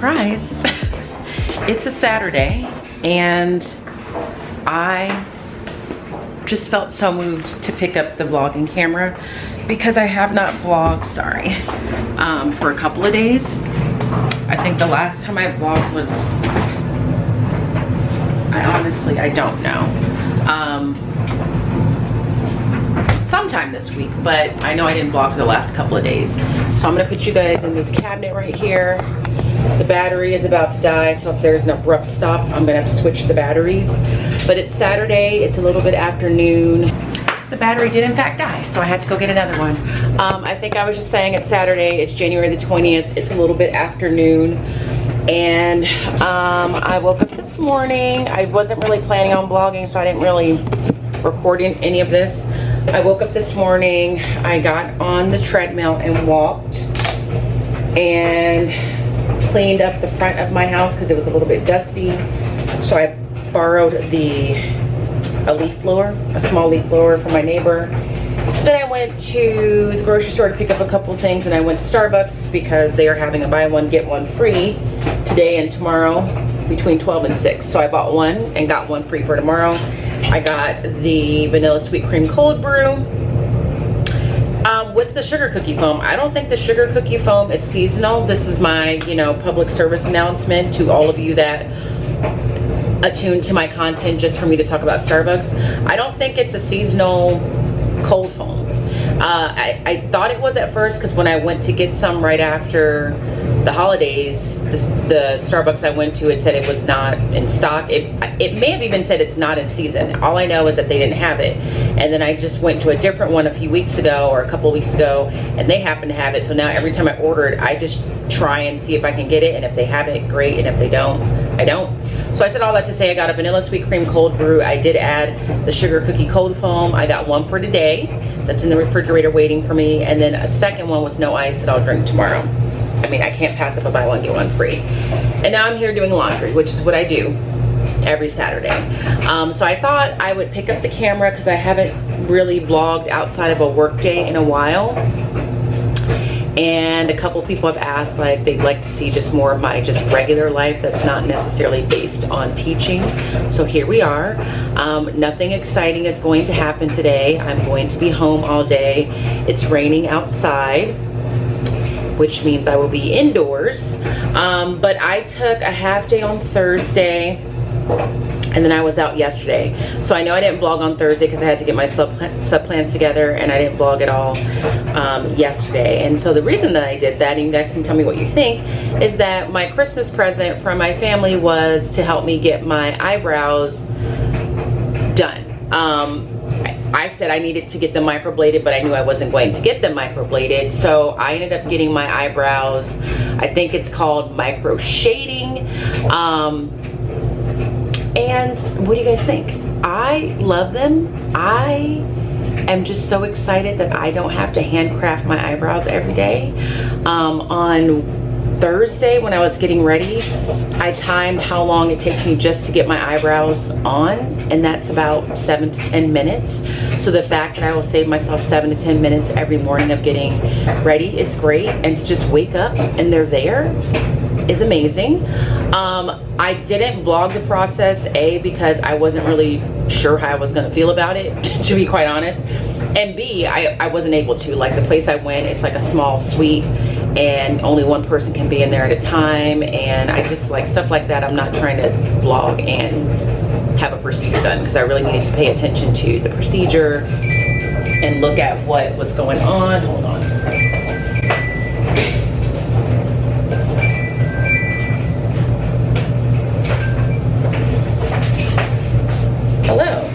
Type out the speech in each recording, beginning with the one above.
surprise. It's a Saturday and I just felt so moved to pick up the vlogging camera because I have not vlogged, sorry, for a couple of days. I think the last time I vlogged was, I don't know. Sometime this week, but I know I didn't vlog for the last couple of days. So I'm gonna put you guys in this cabinet right here. The battery is about to die, so if there's an abrupt stop, I'm gonna have to switch the batteries. But it's Saturday, it's a little bit afternoon. The battery did in fact die, so I had to go get another one. I think I was just saying it's Saturday, it's January the 20th, it's a little bit afternoon. And I woke up this morning. I wasn't really planning on vlogging, so I didn't really record any of this. I woke up this morning, I got on the treadmill and walked and cleaned up the front of my house because it was a little bit dusty. So I borrowed a leaf blower, a small leaf blower from my neighbor. Then I went to the grocery store to pick up a couple things, and I went to Starbucks because they are having a buy one get one free today and tomorrow between 12 and 6. So I bought one and got one free for tomorrow. I got the vanilla sweet cream cold brew with the sugar cookie foam. I don't think the sugar cookie foam is seasonal. This is my, public service announcement to all of you that attune to my content just for me to talk about Starbucks. I don't think it's a seasonal cold foam. I thought it was at first because when I went to get some right after the holidays, the Starbucks I went to, it said it was not in stock. It may have even said it's not in season. All I know is that they didn't have it. And then I just went to a different one a few weeks ago or a couple of weeks ago, and they happen to have it. So now every time I order it, I just try and see if I can get it. And if they have it, great. And if they don't, I don't. So I said all that to say I got a vanilla sweet cream cold brew. I did add the sugar cookie cold foam. I got one for today that's in the refrigerator waiting for me, and then a second one with no ice that I'll drink tomorrow. I mean, I can't pass up a buy one get one free. And now I'm here doing laundry, which is what I do every Saturday. So I thought I would pick up the camera because I haven't really vlogged outside of a work day in a while. And a couple people have asked, like, they'd like to see just more of my just regular life that's not necessarily based on teaching. So here we are. Nothing exciting is going to happen today. I'm going to be home all day. It's raining outside, which means I will be indoors. But I took a half day on Thursday, and then I was out yesterday. So I know I didn't vlog on Thursday because I had to get my sub plans together, and I didn't vlog at all yesterday. And so the reason that I did that, and you guys can tell me what you think, is that my Christmas present from my family was to help me get my eyebrows done. I said I needed to get them microbladed, but I knew I wasn't going to get them microbladed. So I ended up getting my eyebrows, I think it's called micro shading. And what do you guys think? I love them. I am just so excited that I don't have to handcraft my eyebrows every day. On Thursday when I was getting ready, I timed how long it takes me just to get my eyebrows on, and that's about 7 to 10 minutes. So the fact that I will save myself 7 to 10 minutes every morning of getting ready is great, and to just wake up and they're there is amazing. I didn't vlog the process, A, because I wasn't really sure how I was gonna feel about it, to be quite honest, and B, I wasn't able to. Like, the place I went, it's like a small suite and only one person can be in there at a time, and I just like stuff like that. I'm not trying to vlog and have a procedure done because I really needed to pay attention to the procedure and look at what was going on. Hold on. Hello.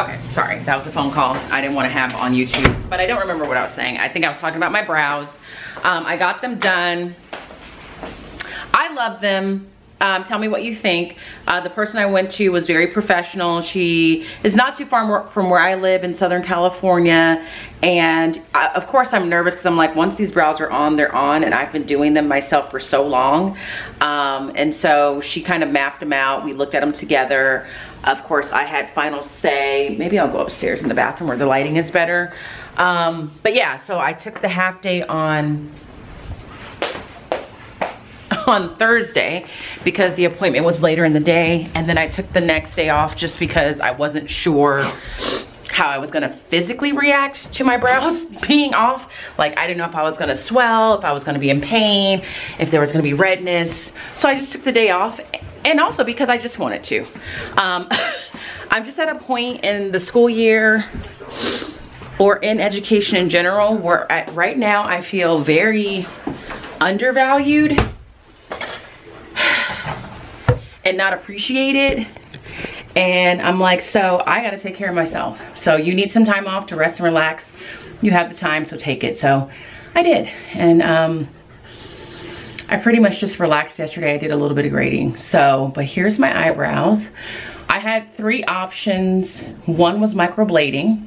Okay, sorry, that was a phone call I didn't want to have on YouTube, but I don't remember what I was saying. I think I was talking about my brows. I got them done. I love them. Tell me what you think. The person I went to was very professional. She is not too far from where I live in Southern California. And of course I'm nervous because I'm like, once these brows are on, they're on, and I've been doing them myself for so long. And so she kind of mapped them out. We looked at them together. Of course I had final say. Maybe I'll go upstairs in the bathroom where the lighting is better. But yeah, so I took the half day on on Thursday because the appointment was later in the day, and then I took the next day off just because I wasn't sure how I was gonna physically react to my brows being off. Like, I didn't know if I was gonna swell, if I was gonna be in pain, if there was gonna be redness. So I just took the day off, and also because I just wanted to. I'm just at a point in the school year or in education in general where right now I feel very undervalued and not appreciated. And I'm like, so I gotta take care of myself. So you need some time off to rest and relax. You have the time, so take it. So I did. And I pretty much just relaxed yesterday. I did a little bit of grading. So, but here's my eyebrows. I had 3 options. One was microblading,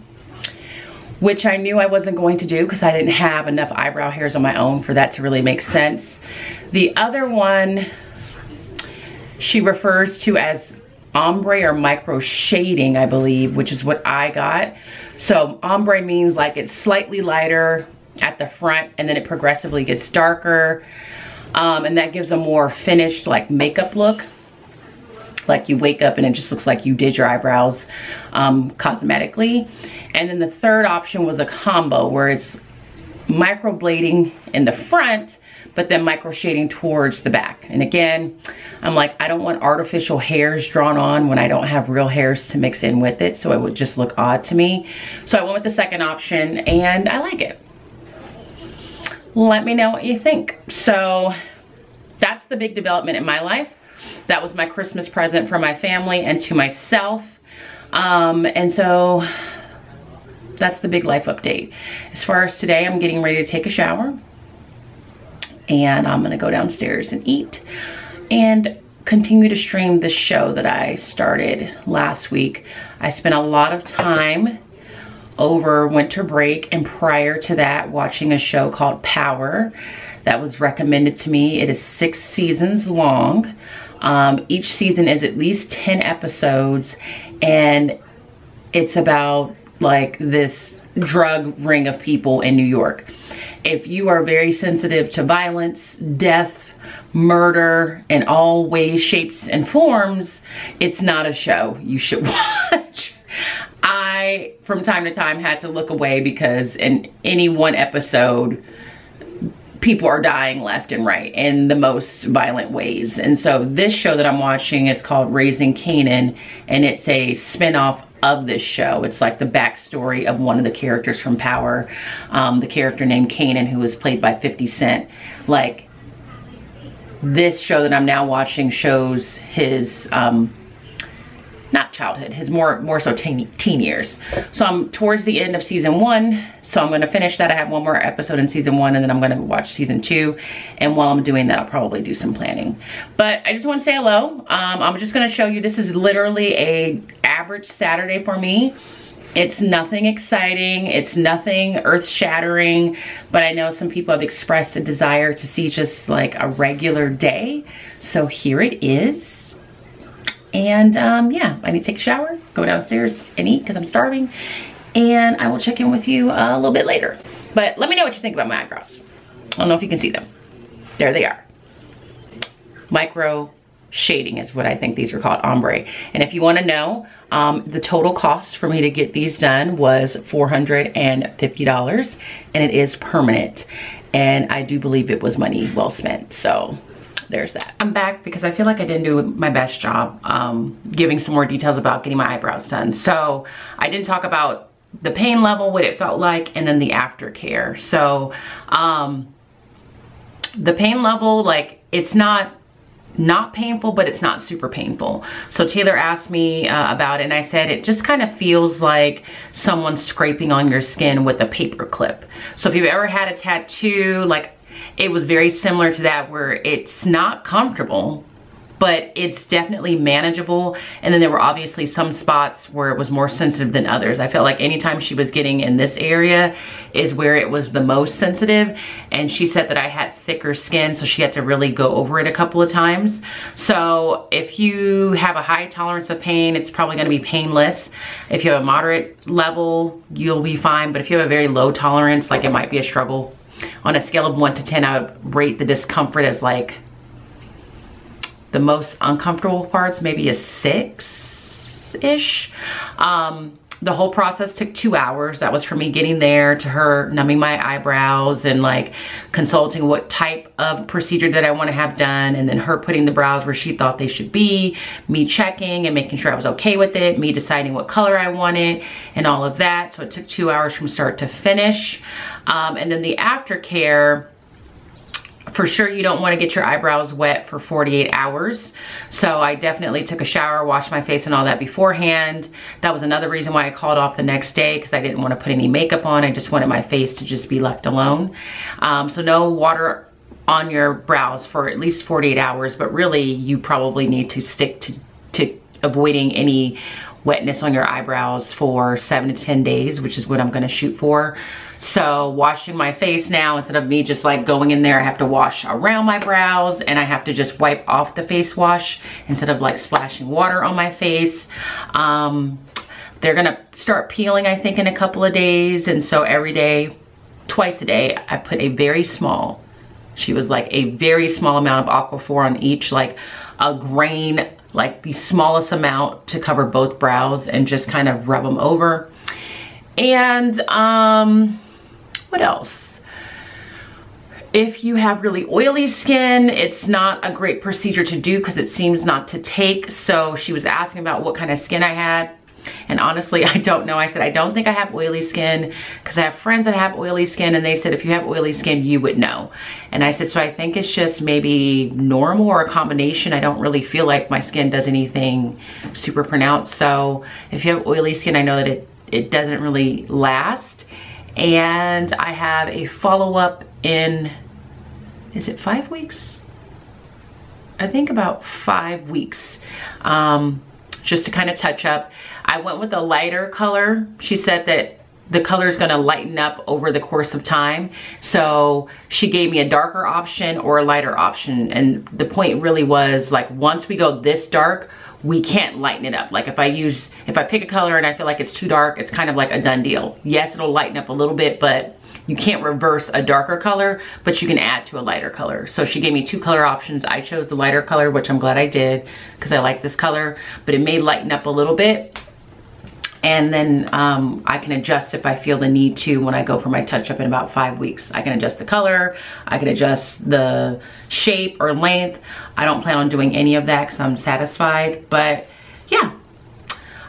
which I knew I wasn't going to do because I didn't have enough eyebrow hairs on my own for that to really make sense. The other one, she refers to as ombre or micro shading, I believe, which is what I got. So ombre means like it's slightly lighter at the front and then it progressively gets darker. And that gives a more finished like makeup look. Like you wake up and it just looks like you did your eyebrows cosmetically. And then the third option was a combo where it's microblading in the front, but then micro shading towards the back. And again, I'm like, I don't want artificial hairs drawn on when I don't have real hairs to mix in with it, so it would just look odd to me. So I went with the second option and I like it. Let me know what you think. So that's the big development in my life. That was my Christmas present for my family and to myself. And so that's the big life update. As far as today, I'm getting ready to take a shower. And I'm gonna go downstairs and eat and continue to stream the show that I started last week. I spent a lot of time over winter break and prior to that watching a show called Power that was recommended to me. It is 6 seasons long. Each season is at least 10 episodes, and it's about like this drug ring of people in New York. If you are very sensitive to violence, death, murder in all ways, shapes, and forms, it's not a show you should watch. I, from time to time, had to look away because in any one episode, people are dying left and right in the most violent ways. And so this show that I'm watching is called Raising Kanan, and it's a spinoff of this show. It's like the backstory of one of the characters from Power, the character named Kanan, who was played by 50 Cent. Like, this show that I'm now watching shows his not childhood, his more so teen years. So I'm towards the end of season 1, so I'm going to finish that. I have one more episode in season 1, and then I'm going to watch season 2, and while I'm doing that, I'll probably do some planning. But I just want to say hello. I'm just going to show you, this is literally a average Saturday for me. It's nothing exciting, it's nothing earth-shattering, but I know some people have expressed a desire to see just like a regular day, so here it is. And yeah, I need to take a shower, go downstairs and eat because I'm starving, and I will check in with you a little bit later. But let me know what you think about my eyebrows. I don't know if you can see them. There they are. Micro shading is what I think these are called, ombre. And if you want to know, the total cost for me to get these done was $450, and it is permanent. And I do believe it was money well spent. So there's that. I'm back because I feel like I didn't do my best job giving some more details about getting my eyebrows done. So I didn't talk about the pain level, what it felt like, and then the aftercare. So the pain level, like, it's not painful, but it's not super painful. So Taylor asked me about it, and I said it just kind of feels like someone scraping on your skin with a paper clip. So if you've ever had a tattoo, like, it was very similar to that, where it's not comfortable, but it's definitely manageable. And then there were obviously some spots where it was more sensitive than others. I felt like anytime she was getting in this area is where it was the most sensitive. And she said that I had thicker skin, so she had to really go over it a couple of times. So if you have a high tolerance of pain, it's probably gonna be painless. If you have a moderate level, you'll be fine. But if you have a very low tolerance, like, it might be a struggle. On a scale of 1 to 10, I would rate the discomfort as like the most uncomfortable parts, maybe a 6-ish. The whole process took 2 hours. That was for me getting there, to her numbing my eyebrows and like consulting what type of procedure that I want to have done, and then her putting the brows where she thought they should be, me checking and making sure I was okay with it, me deciding what color I wanted and all of that. So it took 2 hours from start to finish. And then the aftercare, for sure you don't want to get your eyebrows wet for 48 hours. So I definitely took a shower, washed my face and all that beforehand. That was another reason why I called off the next day, because I didn't want to put any makeup on. I just wanted my face to just be left alone. So no water on your brows for at least 48 hours, but really you probably need to stick to avoiding any wetness on your eyebrows for 7 to 10 days, which is what I'm gonna shoot for. So washing my face now, instead of me just like going in there, I have to wash around my brows, and I have to just wipe off the face wash instead of like splashing water on my face. They're gonna start peeling, I think, in a couple of days. And so every day, twice a day, I put a very small, she was like a very small amount of Aquaphor on each, like a grain, like the smallest amount to cover both brows, and just kind of rub them over. And what else? If you have really oily skin, it's not a great procedure to do because it seems not to take. So she was asking about what kind of skin I had. And honestly, I don't know. I said, I don't think I have oily skin, because I have friends that have oily skin, and they said, if you have oily skin, you would know. And I said, so I think it's just maybe normal or a combination. I don't really feel like my skin does anything super pronounced. So if you have oily skin, I know that it doesn't really last. And I have a follow-up in, is it 5 weeks? I think about 5 weeks, just to kind of touch up. I went with a lighter color. She said that the color is going to lighten up over the course of time. So she gave me a darker option or a lighter option. And the point really was, like, once we go this dark, we can't lighten it up. Like if I pick a color and I feel like it's too dark, it's kind of like a done deal. Yes, it'll lighten up a little bit, but you can't reverse a darker color, but you can add to a lighter color. So she gave me 2 color options. I chose the lighter color, which I'm glad I did, because I like this color, but it may lighten up a little bit. And then I can adjust if I feel the need to when I go for my touch-up in about 5 weeks. I can adjust the color, I can adjust the shape or length. I don't plan on doing any of that because I'm satisfied. But yeah,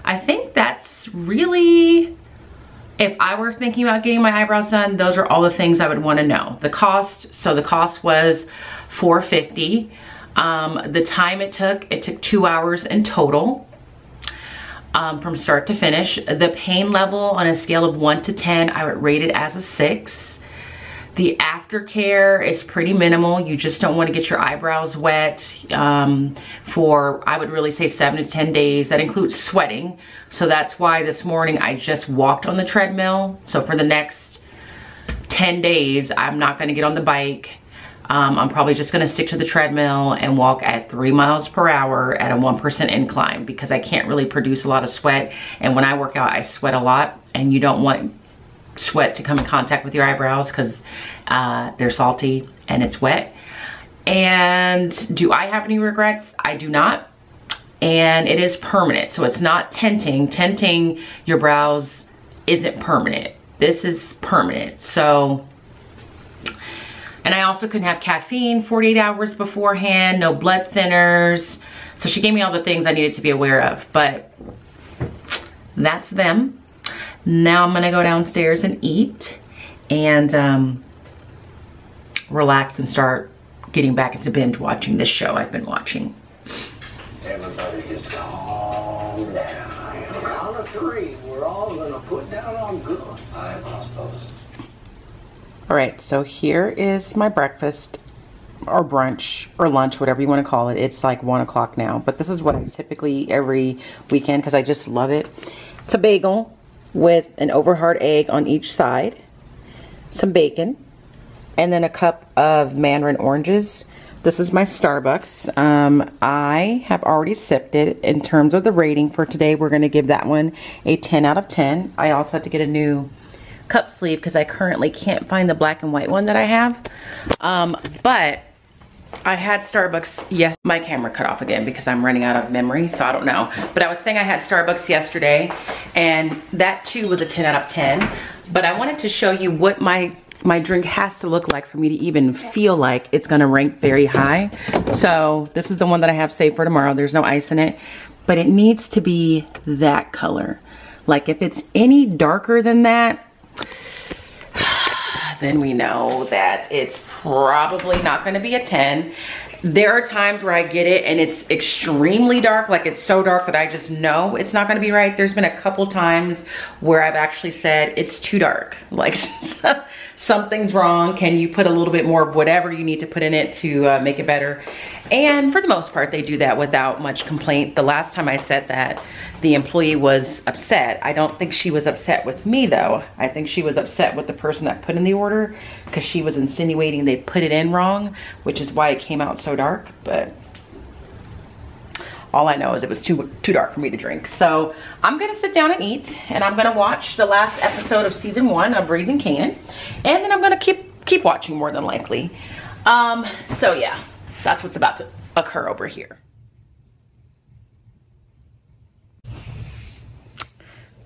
I think that's really, if I were thinking about getting my eyebrows done, those are all the things I would want to know. The cost, so the cost was $450. The time it took 2 hours in total. From start to finish. The pain level on a scale of 1 to 10, I would rate it as a 6. The aftercare is pretty minimal. You just don't want to get your eyebrows wet for, I would really say, 7 to 10 days. That includes sweating. So that's why this morning I just walked on the treadmill. So for the next 10 days, I'm not going to get on the bike. I'm probably just gonna stick to the treadmill and walk at 3 miles per hour at a 1% incline, because I can't really produce a lot of sweat. And when I work out, I sweat a lot, and you don't want sweat to come in contact with your eyebrows because they're salty and it's wet. And do I have any regrets? I do not. And it is permanent, so it's not tinting. Tinting your brows isn't permanent. This is permanent. So, and I also couldn't have caffeine 48 hours beforehand, no blood thinners. So she gave me all the things I needed to be aware of, but that's them. Now I'm gonna go downstairs and eat and relax and start getting back into binge watching this show I've been watching. Everybody just calm down. Count of 3, we're all gonna put down on good. I apologize. All right, so here is my breakfast or brunch or lunch, whatever you want to call it. It's like 1 o'clock now, but this is what I typically eat every weekend because I just love it. It's a bagel with an over-hard egg on each side, some bacon, and then a cup of mandarin oranges. This is my Starbucks. I have already sipped it. In terms of the rating for today, we're going to give that one a 10 out of 10. I also had to get a new cup sleeve because I currently can't find the black and white one that I have. But I had Starbucks, yes, my camera cut off again because I'm running out of memory, so I don't know. But I was saying I had Starbucks yesterday, and that too was a 10 out of 10. But I wanted to show you what my drink has to look like for me to even feel like it's gonna rank very high. So this is the one that I have saved for tomorrow. There's no ice in it, but it needs to be that color. Like if it's any darker than that, then we know that it's probably not gonna be a 10. There are times where I get it and it's extremely dark, like it's so dark that I just know it's not gonna be right. There's been a couple times where I've actually said it's too dark, like something's wrong. Can you put a little bit more of whatever you need to put in it to make it better? And for the most part, they do that without much complaint. The last time I said that, the employee was upset. I don't think she was upset with me though. I think she was upset with the person that put in the order because she was insinuating they put it in wrong, which is why it came out so dark. But all I know is it was too dark for me to drink. So I'm gonna sit down and eat, and I'm gonna watch the last episode of season 1 of Raising Kanan, and then I'm gonna keep watching more than likely. So yeah, that's what's about to occur over here.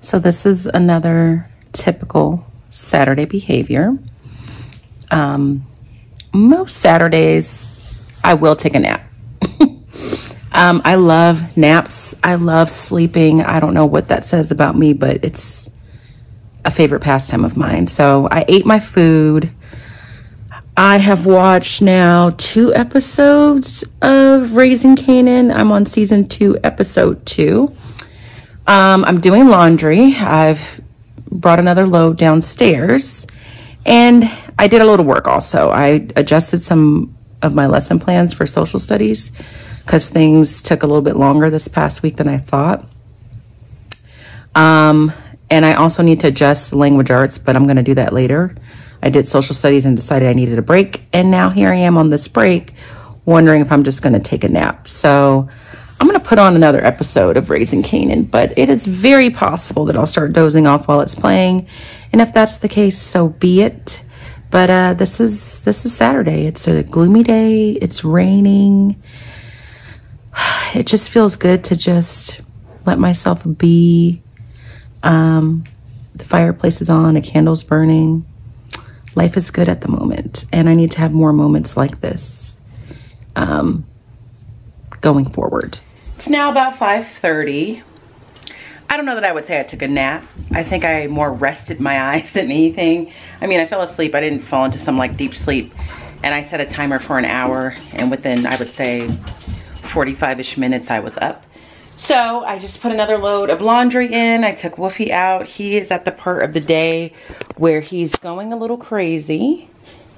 So this is another typical Saturday behavior. Most Saturdays I will take a nap. I love naps. I love sleeping. I don't know what that says about me, but it's a favorite pastime of mine. So I ate my food. I have watched now 2 episodes of Raising Kanan. I'm on season 2, episode 2. I'm doing laundry. I've brought another load downstairs, and I did a little work also. I adjusted some of my lesson plans for social studies because things took a little bit longer this past week than I thought. And I also need to adjust language arts, but I'm going to do that later. I did social studies and decided I needed a break, and now here I am on this break wondering if I'm just going to take a nap. So I'm going to put on another episode of Raising Kanan, but it is very possible that I'll start dozing off while it's playing, and if that's the case, so be it. But this is Saturday. It's a gloomy day. It's raining. It just feels good to just let myself be. The fireplace is on, a candle's burning. Life is good at the moment, and I need to have more moments like this going forward. It's now about 5:30. I don't know that I would say I took a nap. I think I more rested my eyes than anything. I mean, I fell asleep. I didn't fall into some like deep sleep, and I set a timer for an hour, and within, I would say, 45-ish minutes I was up. So I just put another load of laundry in. I took Woofy out. He is at the part of the day where he's going a little crazy.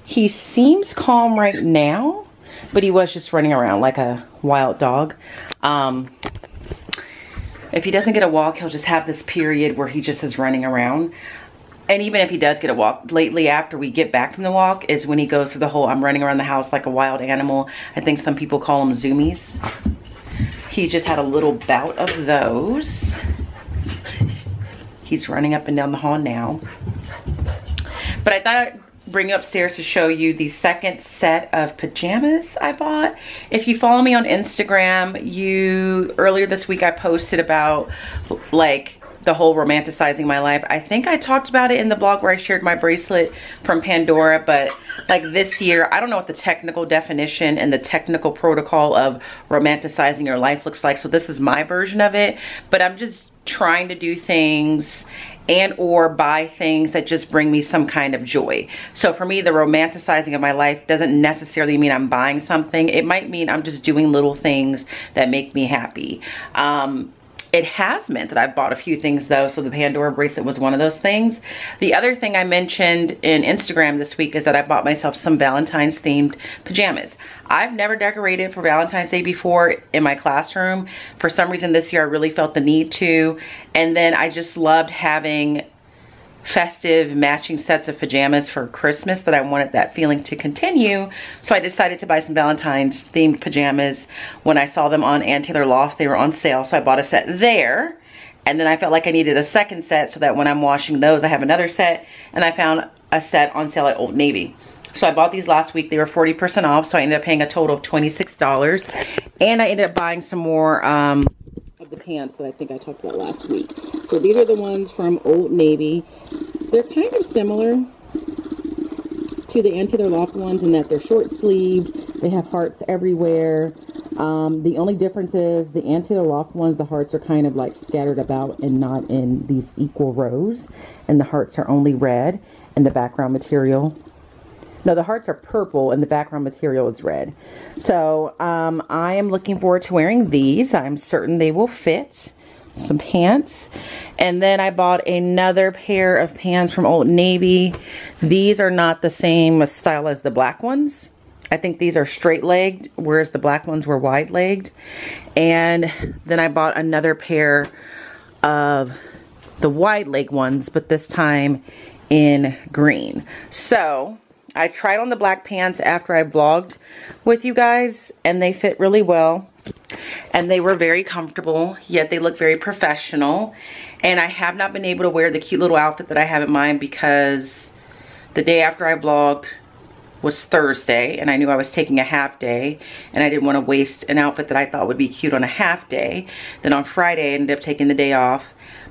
He seems calm right now, but he was just running around like a wild dog. If he doesn't get a walk, he'll just have this period where he just is running around. And even if he does get a walk, lately after we get back from the walk is when he goes through the whole I'm running around the house like a wild animal. I think some people call them zoomies. He just had a little bout of those. He's running up and down the hall now. But I thought I'd bring you upstairs to show you the second set of pajamas I bought. If you follow me on Instagram, earlier this week I posted about like the whole romanticizing my life. I think I talked about it in the blog where I shared my bracelet from Pandora, but like this year, I don't know what the technical definition and the technical protocol of romanticizing your life looks like. So this is my version of it, but I'm just trying to do things and or buy things that just bring me some kind of joy. So for me, the romanticizing of my life doesn't necessarily mean I'm buying something. It might mean I'm just doing little things that make me happy. It has meant that I've bought a few things though, so the Pandora bracelet was one of those things. The other thing I mentioned in Instagram this week is that I bought myself some Valentine's themed pajamas. I've never decorated for Valentine's Day before in my classroom. For some reason this year I really felt the need to, and then I just loved having festive matching sets of pajamas for Christmas that I wanted that feeling to continue. So I decided to buy some Valentine's themed pajamas. When I saw them on Ann Taylor Loft, they were on sale, so I bought a set there. And then I felt like I needed a second set so that when I'm washing those, I have another set. And I found a set on sale at Old Navy. So I bought these last week. They were 40% off, so I ended up paying a total of $26. And I ended up buying some more of the pants that I think I talked about last week. So these are the ones from Old Navy. They're kind of similar to the Anti-Their Loft ones in that they're short sleeved. They have hearts everywhere. The only difference is the Anti-Their Loft ones, the hearts are kind of like scattered about and not in these equal rows. And the hearts are only red, and the background material. No, the hearts are purple and the background material is red. So I am looking forward to wearing these. I'm certain they will fit. Some pants. And then I bought another pair of pants from Old Navy. These are not the same style as the black ones. I think these are straight-legged, whereas the black ones were wide-legged. And then I bought another pair of the wide-leg ones, but this time in green. So I tried on the black pants after I vlogged with you guys, and they fit really well. And they were very comfortable, yet they look very professional. And I have not been able to wear the cute little outfit that I have in mind because the day after I vlogged was Thursday, and I knew I was taking a half day, and I didn't want to waste an outfit that I thought would be cute on a half day. Then on Friday, I ended up taking the day off.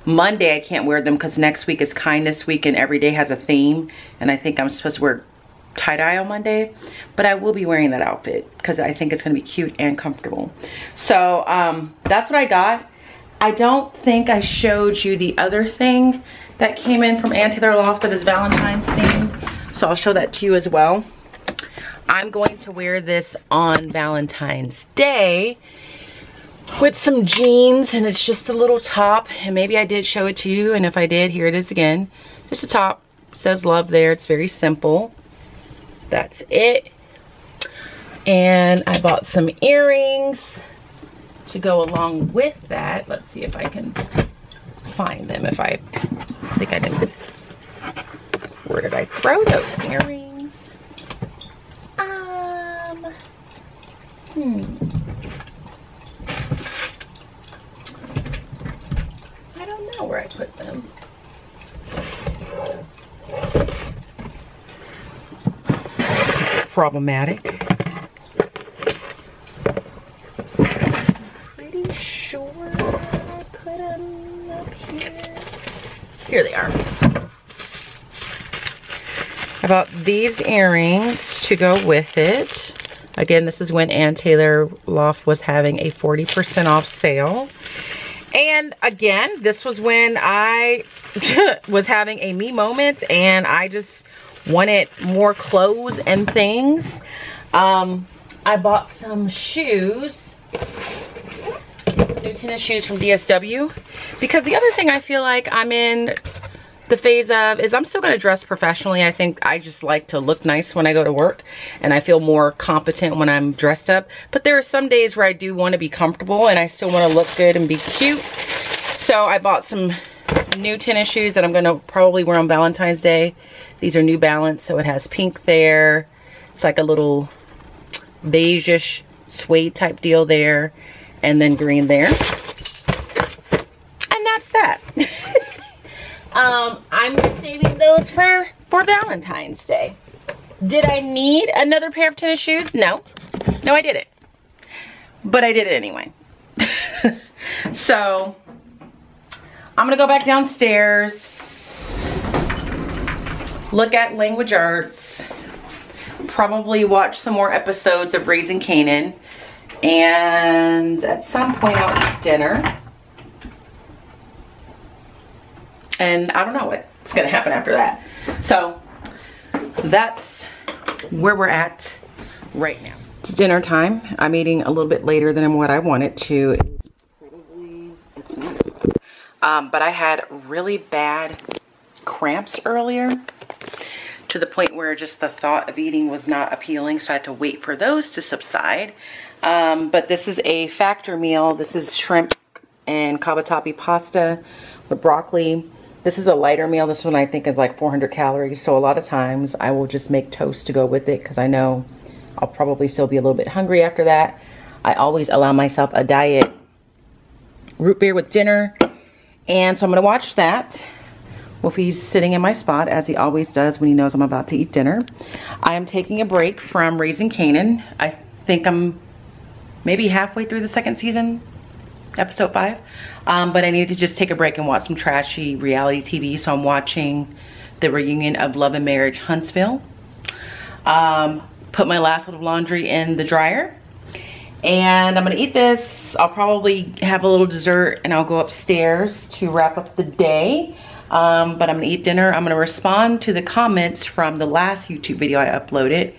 Monday, I can't wear them because next week is Kindness Week, and every day has a theme, and I think I'm supposed to wear tie-dye on Monday, but I will be wearing that outfit because I think it's going to be cute and comfortable. So that's what I got. I don't think I showed you the other thing that came in from Anti-Their Loft that is Valentine's themed, so I'll show that to you as well. I'm going to wear this on Valentine's Day with some jeans, and it's just a little top, and maybe I did show it to you, and if I did, here it is again. Just a top, it says love there. It's very simple. That's it. And I bought some earrings to go along with that. Let's see if I can find them. If I think I didn't. Where did I throw those earrings? I don't know where I put them. Problematic. Pretty sure I put them up here. Here they are. I bought these earrings to go with it. Again, this is when Anti-Their Loft was having a 40% off sale. And again, this was when I was having a me moment and I just wanted more clothes and things. I bought some shoes, new tennis shoes from DSW, because the other thing I feel like I'm in the phase of is I'm still going to dress professionally. I think I just like to look nice when I go to work, and I feel more competent when I'm dressed up. But there are some days where I do want to be comfortable and I still want to look good and be cute. So I bought some new tennis shoes that I'm going to probably wear on Valentine's Day. These are New Balance, so it has pink there. It's like a little beige-ish suede type deal there, and then green there. And that's that. I'm saving those for Valentine's Day. Did I need another pair of tennis shoes? No. No, I didn't. But I did it anyway. So I'm gonna go back downstairs, look at Language Arts, probably watch some more episodes of Raising Kanan, and at some point I'll eat dinner. And I don't know what's gonna happen after that. So that's where we're at right now. It's dinner time. I'm eating a little bit later than what I wanted to. But I had really bad cramps earlier, to the point where just the thought of eating was not appealing, so I had to wait for those to subside. But this is a factor meal. This is shrimp and cavatappi pasta with broccoli. This is a lighter meal. This one I think is like 400 calories, so a lot of times I will just make toast to go with it because I know I'll probably still be a little bit hungry after that. I always allow myself a diet root beer with dinner. And so I'm going to watch that Wolfie's sitting in my spot, as he always does when he knows I'm about to eat dinner. I am taking a break from Raising Kanan. I think I'm maybe halfway through the second season, episode 5. But I need to just take a break and watch some trashy reality TV. So I'm watching the reunion of Love and Marriage Huntsville. Put my last load of laundry in the dryer. And I'm gonna eat this. I'll probably have a little dessert and I'll go upstairs to wrap up the day. But I'm gonna eat dinner. I'm gonna respond to the comments from the last YouTube video I uploaded.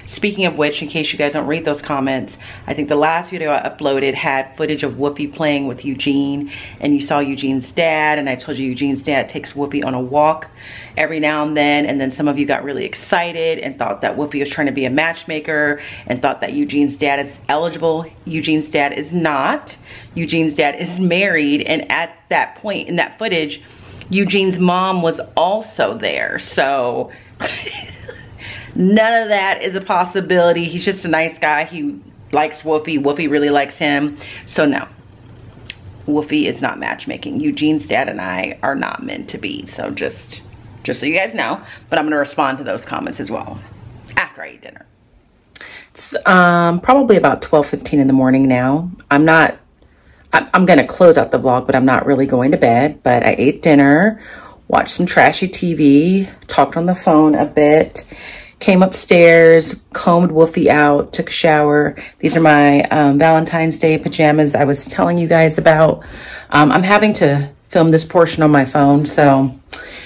Speaking of which, in case you guys don't read those comments, I think the last video I uploaded had footage of Whoopi playing with Eugene, and you saw Eugene's dad, and I told you Eugene's dad takes Whoopi on a walk every now and then some of you got really excited and thought that Whoopi was trying to be a matchmaker and thought that Eugene's dad is eligible. Eugene's dad is not. Eugene's dad is married, and at that point in that footage, Eugene's mom was also there, so none of that is a possibility. He's just a nice guy. He likes Whoopi. Whoopi really likes him. So no, Whoopi is not matchmaking. Eugene's dad and I are not meant to be. So just so you guys know. But I'm going to respond to those comments as well after I eat dinner. It's probably about 12:15 in the morning now. I'm going to close out the vlog, but I'm not really going to bed. But I ate dinner, watched some trashy TV, talked on the phone a bit. Came upstairs, combed Wolfie out, took a shower. These are my Valentine's Day pajamas I was telling you guys about. I'm having to film this portion on my phone, so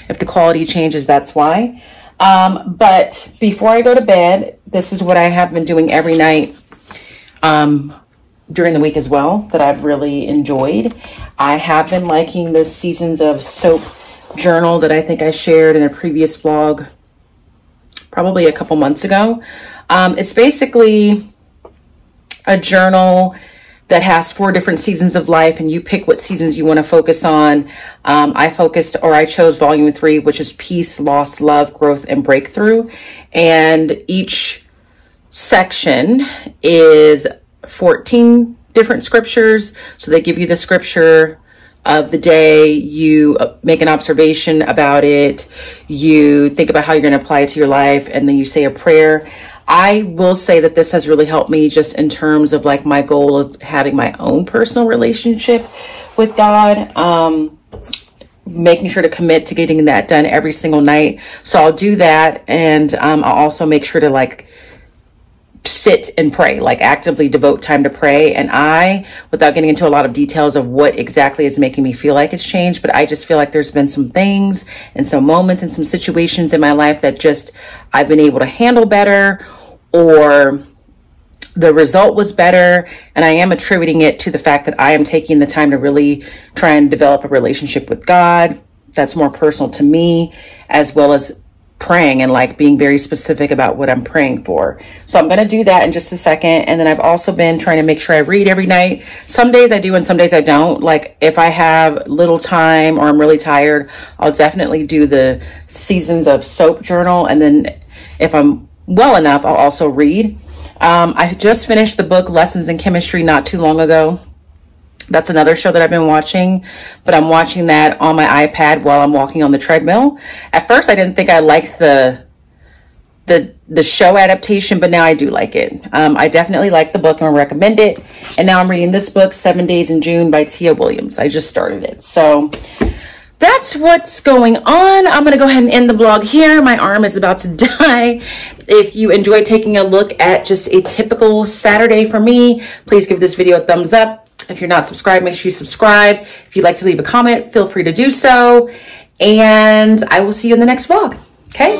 if the quality changes, that's why. But before I go to bed, this is what I have been doing every night during the week as well that I've really enjoyed. I have been liking the Seasons of Soap journal that I think I shared in a previous vlog probably a couple months ago. It's basically a journal that has 4 different seasons of life, and you pick what seasons you want to focus on. I chose volume 3, which is peace, loss, love, growth, and breakthrough. And each section is 14 different scriptures. So they give you the scripture of the day, you make an observation about it, you think about how you're going to apply it to your life, and then you say a prayer. I will say that this has really helped me just in terms of like my goal of having my own personal relationship with God, making sure to commit to getting that done every single night. So I'll do that, and I'll also make sure to like sit and pray, like actively devote time to pray. And without getting into a lot of details of what exactly is making me feel like it's changed, but I just feel like there's been some things and some moments and some situations in my life that just I've been able to handle better, or the result was better. And I am attributing it to the fact that I am taking the time to really try and develop a relationship with God that's more personal to me, as well as praying and like being very specific about what I'm praying for. So I'm going to do that in just a second. And then I've also been trying to make sure I read every night. Some days I do and some days I don't. Like if I have little time or I'm really tired, I'll definitely do the Seasons of Soap journal. And then if I'm well enough, I'll also read. I just finished the book Lessons in Chemistry not too long ago. That's another show that I've been watching, but I'm watching that on my iPad while I'm walking on the treadmill. At first, I didn't think I liked the show adaptation, but now I do like it. I definitely like the book and I recommend it. And now I'm reading this book, 7 Days in June by Tia Williams. I just started it. So that's what's going on. I'm going to go ahead and end the vlog here. My arm is about to die. If you enjoyed taking a look at just a typical Saturday for me, please give this video a thumbs up. If you're not subscribed, make sure you subscribe. If you'd like to leave a comment, feel free to do so. And I will see you in the next vlog. Okay?